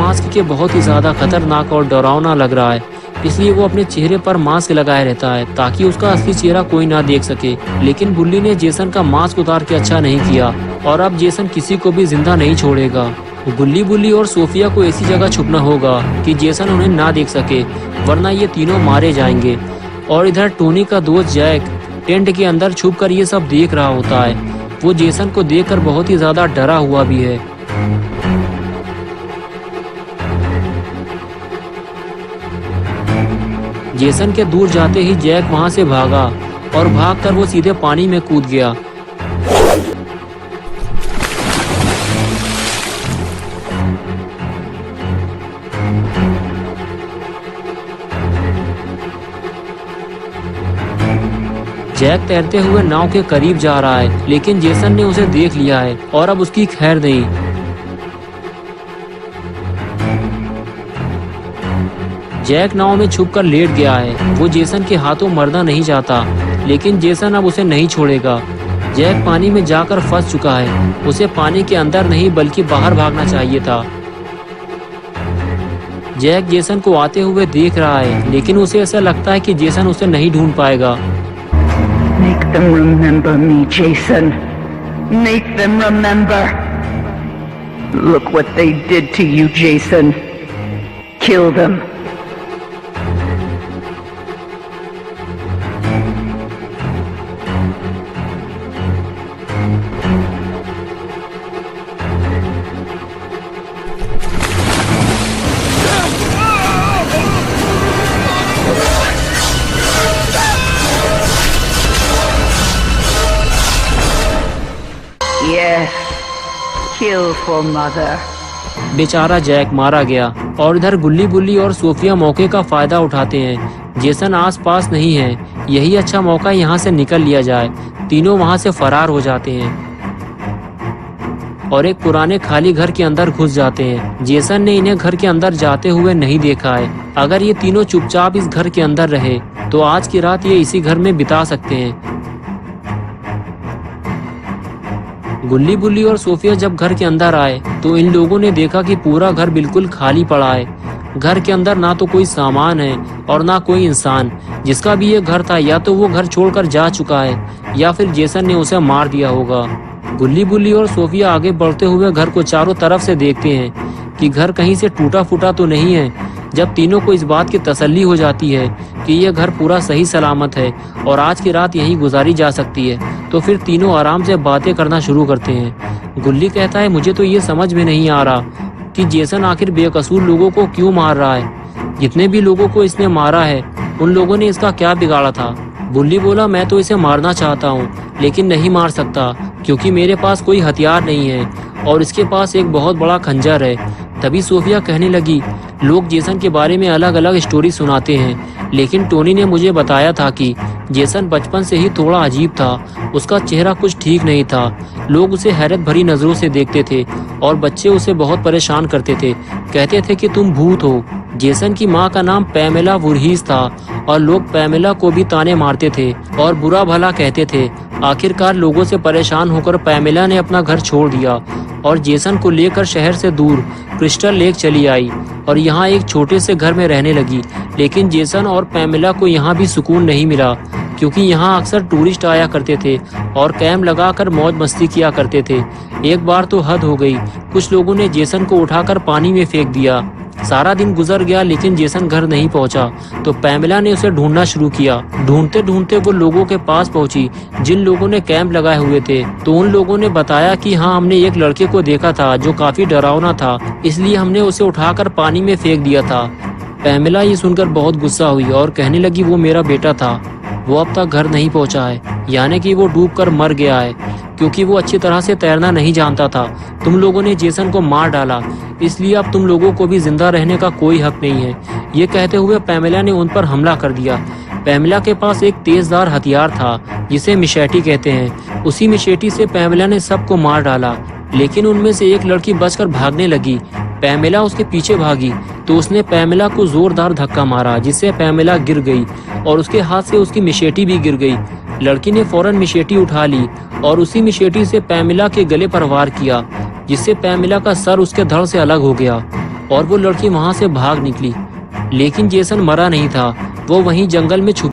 Mask के बहुत ही ज्यादा खतरनाक और डरावना लग रहा है, इसलिए वो अपने चेहरे पर मास्क लगाए रहता है ताकि उसका असली चेहरा कोई ना देख सके। लेकिन बुल्ली ने जेसन का मास्क उतार के अच्छा नहीं किया और अब जेसन किसी को भी जिंदा नहीं छोड़ेगा। गुल्ली बुल्ली और सोफिया को ऐसी जगह छुपना होगा कि जेसन उन्हें ना देख सके, वरना ये तीनों मारे जाएंगे। और इधर टोनी का दोस्त जैक टेंट के अंदर छुपकर ये सब देख रहा होता है। वो जेसन को देखकर बहुत ही ज्यादा डरा हुआ भी है। जेसन के दूर जाते ही जैक वहां से भागा और भागकर वो सीधे पानी में कूद गया। जैक तैरते हुए नाव के करीब जा रहा है, लेकिन जेसन ने उसे देख लिया है और अब उसकी खैर नहीं। जैक नाव में छुपकर लेट गया है। वो जेसन के हाथों मरना नहीं चाहता, लेकिन जेसन अब उसे नहीं छोड़ेगा। जैक पानी में जाकर फंस चुका है। उसे पानी के अंदर नहीं बल्कि बाहर भागना चाहिए था। जैक जेसन को आते हुए देख रहा है, लेकिन उसे ऐसा लगता है कि जेसन उसे नहीं ढूंढ पाएगा। Make them remember me, Jason. Make them remember. Look what they did to you, Jason. Kill them. Yes, kill for mother. बेचारा जैक मारा गया और इधर गुल्ली बुल्ली और सोफिया मौके का फायदा उठाते हैं। जेसन आस पास नहीं है, यही अच्छा मौका यहाँ से निकल लिया जाए। तीनों वहाँ से फरार हो जाते हैं और एक पुराने खाली घर के अंदर घुस जाते हैं। जेसन ने इन्हें घर के अंदर जाते हुए नहीं देखा है। अगर ये तीनों चुपचाप इस घर के अंदर रहे तो आज की रात ये इसी घर में बिता सकते हैं। गुल्ली बुल्ली और सोफिया जब घर के अंदर आए तो इन लोगों ने देखा कि पूरा घर बिल्कुल खाली पड़ा है। घर के अंदर ना तो कोई सामान है और ना कोई इंसान। जिसका भी ये घर था या तो वो घर छोड़कर जा चुका है या फिर जेसन ने उसे मार दिया होगा। गुल्ली बुल्ली और सोफिया आगे बढ़ते हुए घर को चारों तरफ से देखते हैं कि घर कहीं से टूटा फूटा तो नहीं है। जब तीनों को इस बात की तसल्ली हो जाती है कि यह घर पूरा सही सलामत है और आज की रात यहीं गुजारी जा सकती है, तो फिर तीनों आराम से बातें करना शुरू करते हैं। गुल्ली कहता है, मुझे तो ये समझ में नहीं आ रहा कि जेसन आखिर बेकसूर लोगों को क्यों मार रहा है। जितने भी लोगों को इसने मारा है उन लोगों ने इसका क्या बिगाड़ा था। बुल्ली बोला, मैं तो इसे मारना चाहता हूँ लेकिन नहीं मार सकता क्योंकि मेरे पास कोई हथियार नहीं है और इसके पास एक बहुत बड़ा खंजर है। तभी सोफिया कहने लगी, लोग जेसन के बारे में अलग अलग स्टोरी सुनाते हैं, लेकिन टोनी ने मुझे बताया था कि जेसन बचपन से ही थोड़ा अजीब था। उसका चेहरा कुछ ठीक नहीं था। लोग उसे हैरत भरी नजरों से देखते थे और बच्चे उसे बहुत परेशान करते थे। कहते थे कि तुम भूत हो। जेसन की माँ का नाम पैमेला वुरहीस था और लोग पैमेला को भी ताने मारते थे और बुरा भला कहते थे। आखिरकार लोगों से परेशान होकर पैमेला ने अपना घर छोड़ दिया और जेसन को लेकर शहर से दूर क्रिस्टल लेक चली आई और यहाँ एक छोटे से घर में रहने लगी। लेकिन जेसन और पैमेला को यहाँ भी सुकून नहीं मिला क्योंकि यहाँ अक्सर टूरिस्ट आया करते थे और कैंप लगाकर मौज मस्ती किया करते थे। एक बार तो हद हो गई, कुछ लोगों ने जेसन को उठाकर पानी में फेंक दिया। सारा दिन गुजर गया लेकिन जेसन घर नहीं पहुंचा तो पैमेला ने उसे ढूंढना शुरू किया। ढूंढते ढूंढते वो लोगों के पास पहुंची जिन लोगों ने कैंप लगाए हुए थे। तो उन लोगों ने बताया कि हाँ, हमने एक लड़के को देखा था जो काफी डरावना था, इसलिए हमने उसे उठाकर पानी में फेंक दिया था। पैमेला ये सुनकर बहुत गुस्सा हुई और कहने लगी, वो मेरा बेटा था, वो अब तक घर नहीं पहुंचा है, यानी कि वो डूबकर मर गया है क्योंकि वो अच्छी तरह से तैरना नहीं जानता था। तुम लोगों ने जेसन को मार डाला, इसलिए अब तुम लोगों को भी जिंदा रहने का कोई हक नहीं है। ये कहते हुए पैमेला ने उन पर हमला कर दिया। पैमेला के पास एक तेजदार हथियार था जिसे मिशेटी कहते हैं। उसी मिशेटी से पैमेला ने सबको मार डाला, लेकिन उनमें से एक लड़की बचकर भागने लगी। पैमेला उसके पीछे भागी तो उसने पैमेला को जोरदार धक्का मारा जिससे पैमेला गिर गई और उसके हाथ से उसकी मिशेटी भी गिर गई। लड़की ने फौरन मिशेटी उठा ली और उसी मिशेटी से पैमेला के गले पर वार किया जिससे पैमेला का सर उसके धड़ से अलग हो गया। और वो लड़की वहां से भाग निकली। लेकिन जेसन मरा नहीं था, वो वहीं जंगल में छुप